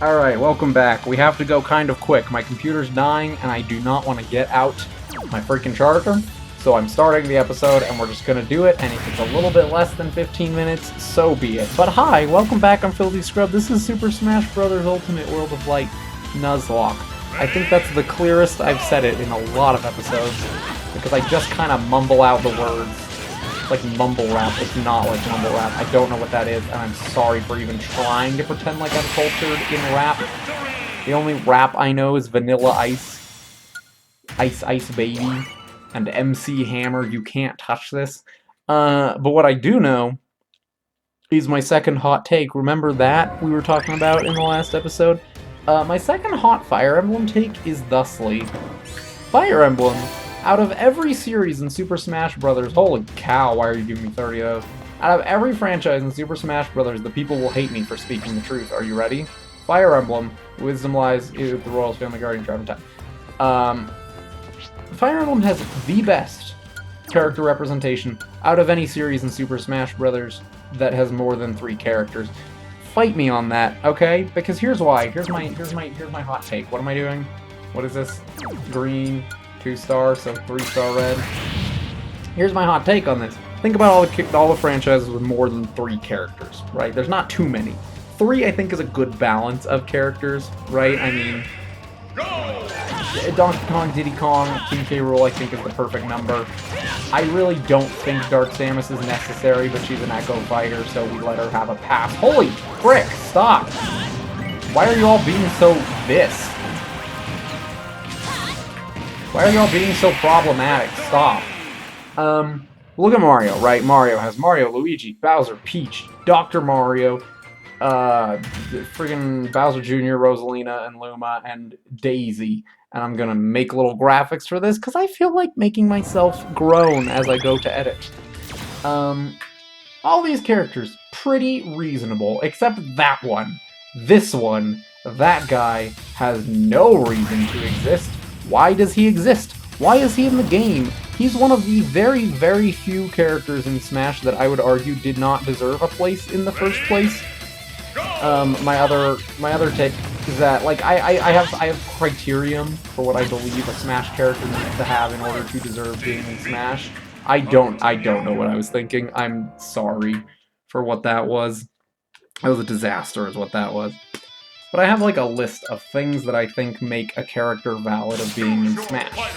Alright, welcome back. We have to go kind of quick. My computer's dying, and I do not want to get out my freaking charger. So I'm starting the episode, and we're just gonna do it, and if it's a little bit less than 15 minutes, so be it. But hi, welcome back, I'm Filthy Scrub. This is Super Smash Bros. Ultimate World of Light NUZLOCKE. I think that's the clearest I've said it in a lot of episodes, because I just kind of mumble out the words. It's like mumble rap. It's not like mumble rap. I don't know what that is, and I'm sorry for even trying to pretend like I'm cultured in rap. The only rap I know is Vanilla Ice, Ice Ice Baby, and MC Hammer. You can't touch this. But what I do know is my second hot take. Remember that we were talking about in the last episode? My second hot Fire Emblem take is thusly. Fire Emblem, out of every series in Super Smash Bros., holy cow, why are you giving me 30 of those? Out of every franchise in Super Smash Bros., the people will hate me for speaking the truth. Are you ready? Fire Emblem, wisdom lies with the Royals, Family Guardian, Tribe, and Time. Fire Emblem has the best character representation out of any series in Super Smash Bros. That has more than 3 characters. Fight me on that, okay? Because here's why. Here's my hot take. What am I doing? What is this? Green, 2-star, so 3-star red. Here's my hot take on this. Think about all the franchises with more than 3 characters, right? There's not too many. 3, I think, is a good balance of characters, right? I mean, Donkey Kong, Diddy Kong, King K. Rool, I think, is the perfect number. I really don't think Dark Samus is necessary, but she's an Echo Fighter, so we let her have a pass. Holy frick! Stop! Why are you all being so this? Why are y'all being so problematic? Stop. Look at Mario, right? Mario has Mario, Luigi, Bowser, Peach, Dr. Mario, friggin' Bowser Jr., Rosalina, and Luma, and Daisy. And I'm gonna make little graphics for this, because I feel like making myself groan as I go to edit. All these characters, pretty reasonable, except that one. This one, that guy, has no reason to exist. Why does he exist? Why is he in the game? He's one of the very, very few characters in Smash that I would argue did not deserve a place in the first place. My other take is that, like, I have criterion for what I believe a Smash character needs to have in order to deserve being in Smash. I don't know what I was thinking. I'm sorry for what that was. That was a disaster is what that was. But I have, like, a list of things that I think make a character valid of being in Smash.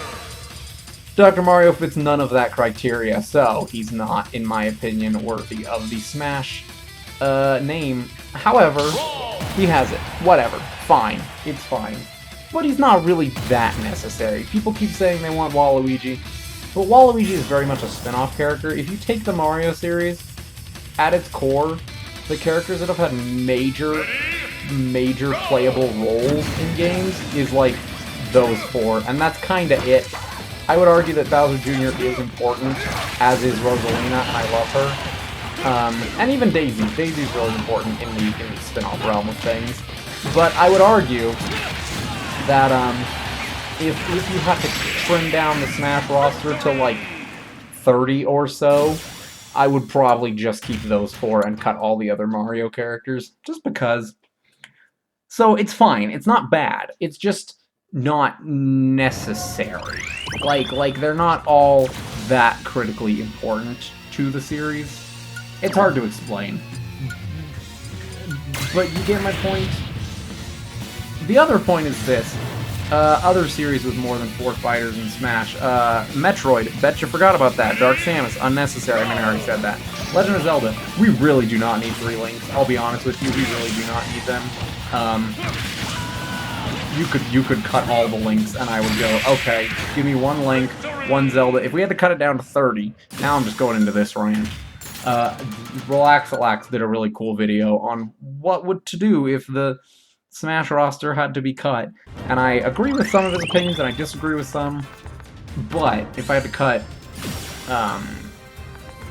Dr. Mario fits none of that criteria, so he's not, in my opinion, worthy of the Smash name. However, he has it. Whatever. Fine. It's fine. But he's not really that necessary. People keep saying they want Waluigi, but Waluigi is very much a spin-off character. If you take the Mario series, at its core, the characters that have had major playable roles in games is like those 4, and that's kinda it. I would argue that Bowser Jr. is important, as is Rosalina, and I love her. And even Daisy. Daisy's really important in the spin-off realm of things. But I would argue that if you had to trim down the Smash roster to like 30 or so, I would probably just keep those 4 and cut all the other Mario characters, just because. So it's fine. It's not bad. It's just not necessary. Like they're not all that critically important to the series. It's hard to explain. But you get my point? The other point is this. Other series with more than 4 fighters in Smash. Metroid, bet you forgot about that. Dark Samus, unnecessary. I mean, I already said that. Legend of Zelda, we really do not need 3 links. I'll be honest with you, we really do not need them. You could cut all the links, and I would go, okay, give me 1 link, 1 Zelda. If we had to cut it down to 30, now I'm just going into this rant. Relax did a really cool video on what to do if the Smash roster had to be cut, and I agree with some of his opinions, and I disagree with some, but if I had to cut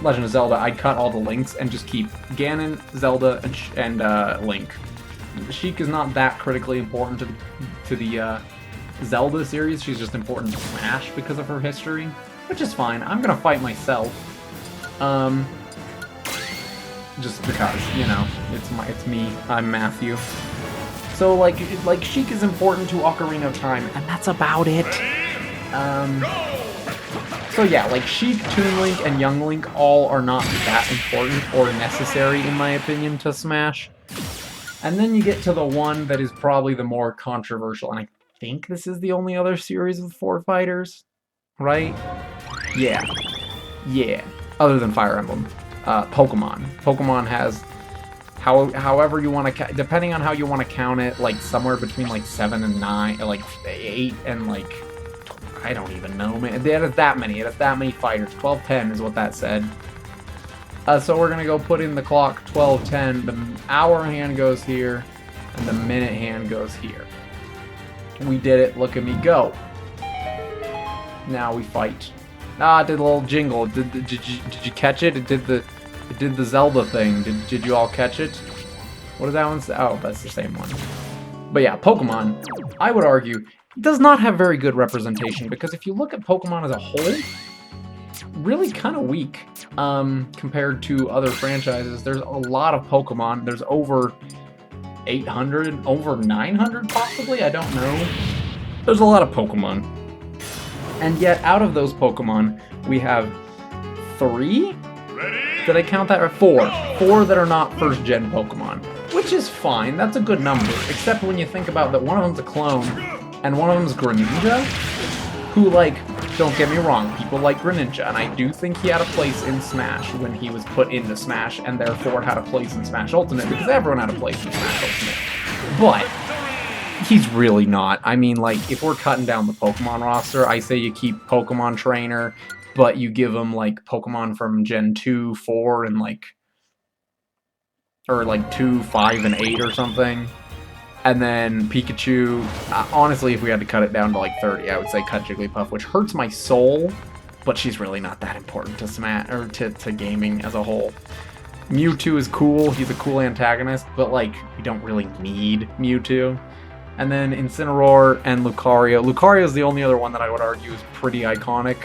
Legend of Zelda, I'd cut all the links and just keep Ganon, Zelda, and Link. Sheik is not that critically important to the Zelda series. She's just important to Smash because of her history, which is fine. I'm gonna fight myself. Just because, you know, it's me. I'm Matthew. So, like Sheik is important to Ocarina of Time, and that's about it. So yeah, like Sheik, Toon Link, and Young Link all are not that important or necessary, in my opinion, to Smash. And then you get to the one that is probably the more controversial, and I think this is the only other series with 4 fighters, right? Yeah. Yeah. Other than Fire Emblem. Pokemon. Pokemon has, however you want to, depending on how you want to count it, like somewhere between like 7 and 9, like 8 and like, I don't even know, man. It has that many. It has that many fighters. 1210 is what that said. So we're going to go put in the clock 1210. The hour hand goes here, and the minute hand goes here. We did it. Look at me go. Now we fight. Ah, it did a little jingle. Did you catch it? It did the Zelda thing. Did you all catch it? What does that one say? Oh, that's the same one. But yeah, Pokemon, I would argue, does not have very good representation, because if you look at Pokemon as a whole, really kind of weak compared to other franchises. There's a lot of Pokemon. There's over 800, over 900 possibly, I don't know. There's a lot of Pokemon. And yet, out of those Pokemon, we have 3? Did I count that? Or 4. 4 that are not first-gen Pokemon. Which is fine, that's a good number. Except when you think about that one of them's a clone, and one of them's Greninja, who, like, don't get me wrong, people like Greninja, and I do think he had a place in Smash when he was put into Smash, and therefore had a place in Smash Ultimate, because everyone had a place in Smash Ultimate. But he's really not. I mean, like, if we're cutting down the Pokemon roster, I say you keep Pokemon Trainer, but you give him, like, Pokemon from Gen 2, 4, and, like, or, like, 2, 5, and 8 or something. And then Pikachu, honestly, if we had to cut it down to, like, 30, I would say cut Jigglypuff, which hurts my soul, but she's really not that important to Smash, or to gaming as a whole. Mewtwo is cool, he's a cool antagonist, but, like, we don't really need Mewtwo. And then Incineroar and Lucario. Lucario is the only other one that I would argue is pretty iconic.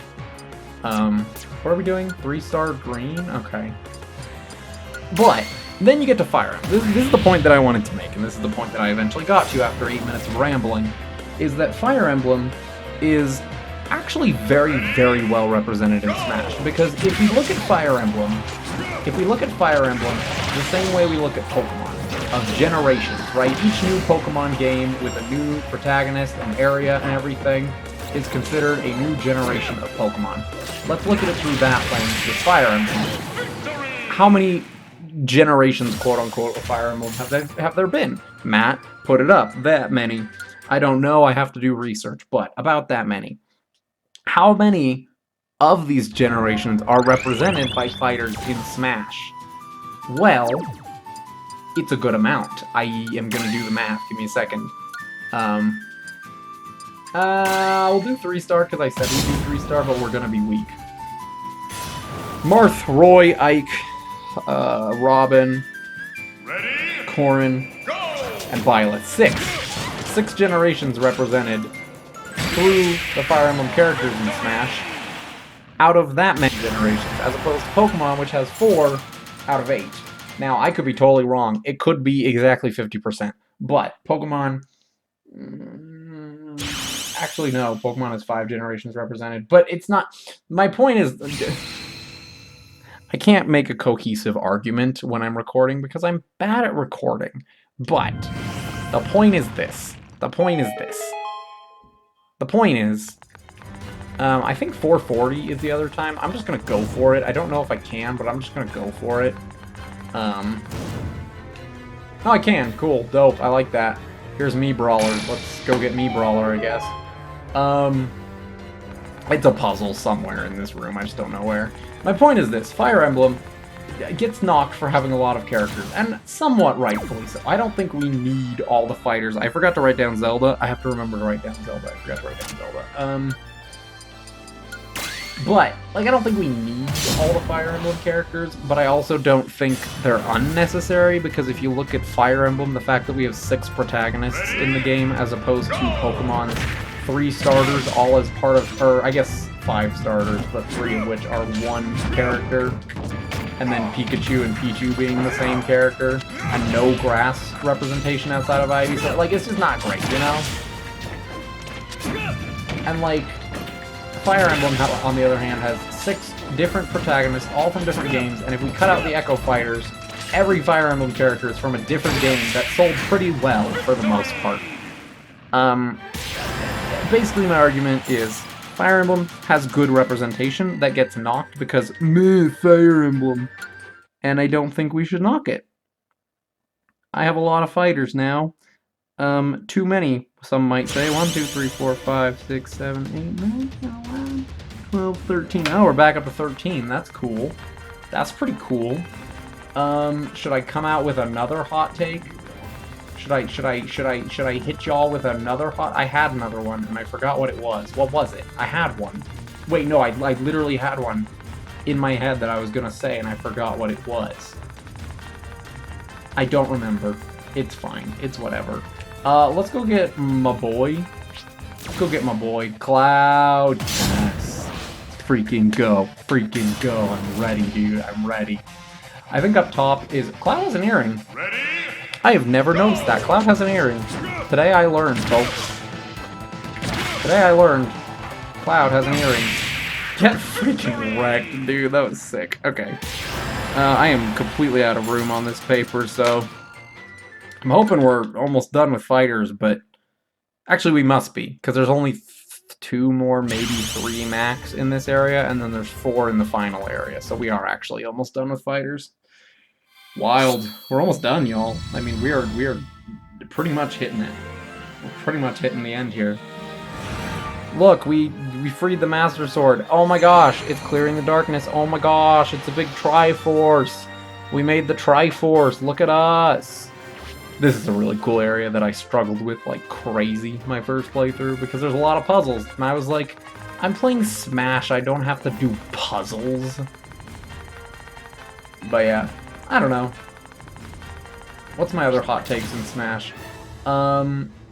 What are we doing? 3-star green? Okay. But then you get to Fire Emblem. This is the point that I wanted to make, and this is the point that I eventually got to after 8 minutes of rambling, is that Fire Emblem is actually very, very well represented in Smash. Because if we look at Fire Emblem, the same way we look at Pokemon, of generations, right? Each new Pokemon game with a new protagonist and area and everything is considered a new generation of Pokemon. Let's look at it through that lens with Fire Emblem. How many generations, quote-unquote, of Fire Emblem have there been? Matt, put it up. That many. I don't know, I have to do research, but about that many. How many of these generations are represented by fighters in Smash? Well, it's a good amount. I am gonna do the math. Give me a second. We'll do 3-star because I said we'd do 3-star, but we're gonna be weak. Marth, Roy, Ike, Robin, Corrin, and Violet. 6 generations represented through the Fire Emblem characters in Smash out of that many generations, as opposed to Pokemon, which has 4 out of 8. Now, I could be totally wrong. It could be exactly 50%. But Pokemon... actually, no. Pokemon has 5 generations represented. But it's not... My point is... I can't make a cohesive argument when I'm recording because I'm bad at recording. But the point is this. I think 440 is the other time. I'm just going to go for it. I don't know if I can, but I'm just going to go for it. Oh, I can. Cool. Dope. I like that. Here's me Brawler. Let's go get me Brawler, I guess. It's a puzzle somewhere in this room. I just don't know where. My point is this. Fire Emblem gets knocked for having a lot of characters, and somewhat rightfully so. I don't think we need all the fighters. I forgot to write down Zelda. I have to remember to write down Zelda. I forgot to write down Zelda. But, like, I don't think we need all the Fire Emblem characters, but I also don't think they're unnecessary, because if you look at Fire Emblem, the fact that we have 6 protagonists in the game, as opposed to Pokemon's 3 starters, all as part of, or I guess 5 starters, but 3 of which are 1 character, and then Pikachu and Pichu being the same character, and no grass representation outside of Ivy. So, like, it's just not great, you know? And, like, Fire Emblem, on the other hand, has 6 different protagonists, all from different games, and if we cut out the Echo Fighters, every Fire Emblem character is from a different game that sold pretty well, for the most part. Basically my argument is, Fire Emblem has good representation that gets knocked because, meh, Fire Emblem. And I don't think we should knock it. I have a lot of fighters now. Too many, some might say. 1, 2, 3, 4, 5, 6, 7, 8, 9, 10, 11, 12, 13. Oh, we're back up to 13. That's cool. That's pretty cool. Should I come out with another hot take? Should I hit y'all with another hot... I had another one, and I forgot what it was. What was it? I had one. Wait, no, I literally had one in my head that I was gonna say, and I forgot what it was. I don't remember. It's fine. It's whatever. Let's go get my boy. Let's go get my boy. Cloud. Yes. Freaking go. Freaking go. I'm ready, dude. I'm ready. I think up top is... Cloud has an earring. Ready? I have never noticed that. Cloud has an earring. Today I learned, folks. Today I learned. Cloud has an earring. Get freaking wrecked, dude. That was sick. Okay. I am completely out of room on this paper, so... I'm hoping we're almost done with fighters, but... Actually, we must be, because there's only 2 more, maybe 3 max in this area, and then there's 4 in the final area, so we are actually almost done with fighters. Wild. We're almost done, y'all. I mean, we are pretty much hitting it. We're pretty much hitting the end here. Look, we freed the Master Sword. Oh my gosh, it's clearing the darkness. Oh my gosh, it's a big Triforce. We made the Triforce. Look at us. This is a really cool area that I struggled with like crazy my first playthrough because there's a lot of puzzles. And I was like, I'm playing Smash, I don't have to do puzzles. But yeah. I don't know. What's my other hot takes in Smash?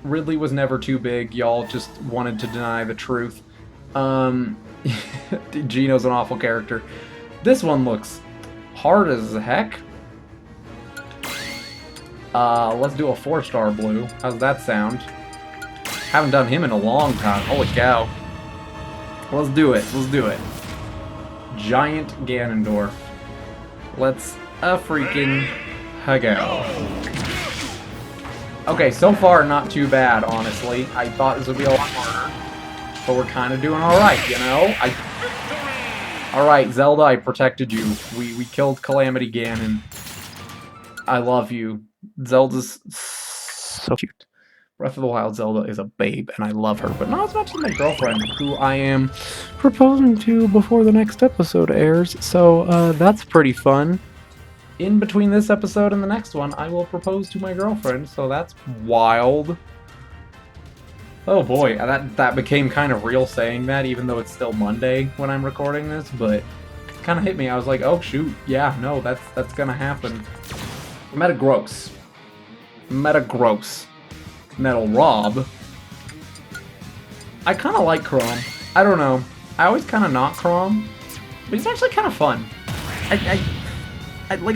Ridley was never too big. Y'all just wanted to deny the truth. Gino's an awful character. This one looks hard as heck. Let's do a 4-star blue. How's that sound? Haven't done him in a long time. Holy cow. Let's do it. Let's do it. Giant Ganondorf. Let's freaking go. Okay, so far not too bad, honestly. I thought this would be a lot harder, but we're kind of doing alright, you know? Alright, Zelda, I protected you. We killed Calamity Ganon. I love you. Zelda's so cute. Breath of the Wild Zelda is a babe, and I love her, but not as much as my girlfriend, who I am proposing to before the next episode airs, so that's pretty fun. In between this episode and the next one, I will propose to my girlfriend, so that's wild. Oh boy, that became kind of real saying that, even though it's still Monday when I'm recording this, but it kind of hit me. I was like, oh shoot, yeah, no, that's gonna happen. Metagross. Metagross. Metal Rob. I kind of like Chrom. I don't know. I always kind of not Chrom, but he's actually kind of fun. I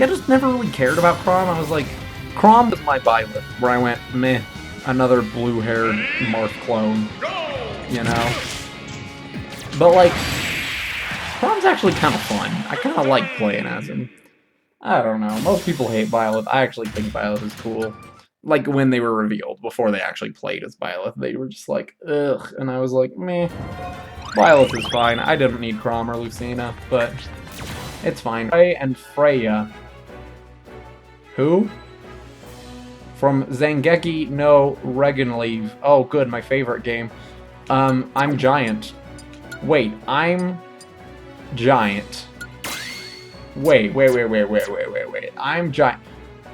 just never really cared about Chrom. I was like, Chrom was my Byleth, where I went, meh, another blue-haired Marth clone, you know? But, like, Chrom's actually kind of fun. I kind of like playing as him. I don't know. Most people hate Byleth. I actually think Byleth is cool. Like, when they were revealed, before they actually played as Byleth, they were just like, ugh, and I was like, meh. Byleth is fine. I didn't need Chrom or Lucina, but... it's fine. Frey and Freya. Who? From Zangeki no Regenleave. Oh, good, my favorite game. I'm Giant. Wait, I'm Giant. Wait. I'm Giant.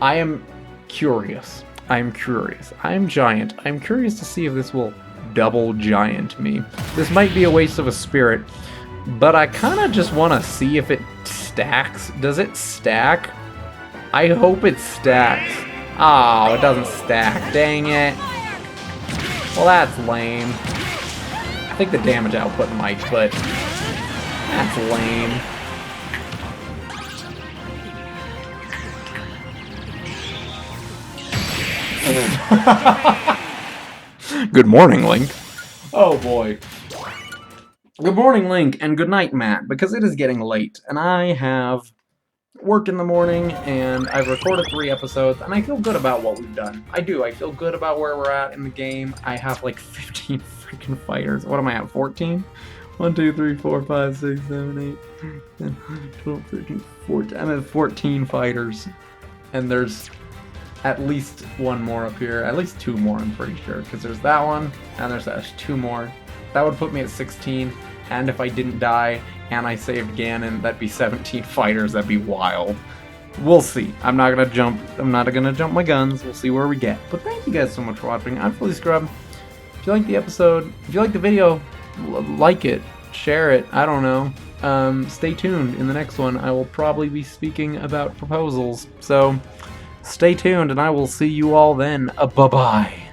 I am curious. I'm curious. I'm Giant. I'm curious to see if this will double Giant me. This might be a waste of a spirit, but I kind of just want to see if it stacks. Does it stack? I hope it stacks. Oh, it doesn't stack. Dang it. Well, that's lame. I think the damage output might, but that's lame. Good morning, Link. Oh boy. Good morning, Link, and good night, Matt, because it is getting late, and I have work in the morning, and I've recorded 3 episodes, and I feel good about what we've done. I do. I feel good about where we're at in the game. I have like 15 freaking fighters. What am I at? 14? 1, 2, 3, 4, 5, 6, 7, 8, 10, 12, 13, 14. I'm at 14 fighters, and there's at least one more up here. At least 2 more, I'm pretty sure, because there's that one, and there's 2 more. That would put me at 16. And if I didn't die and I saved Ganon, that'd be 17 fighters. That'd be wild. We'll see. I'm not gonna jump my guns. We'll see where we get. But thank you guys so much for watching. I'm Fully Scrub. If you like the episode, if you like the video, like it, share it. I don't know. Stay tuned. In the next one, I will probably be speaking about proposals. So stay tuned, and I will see you all then. Bye-bye.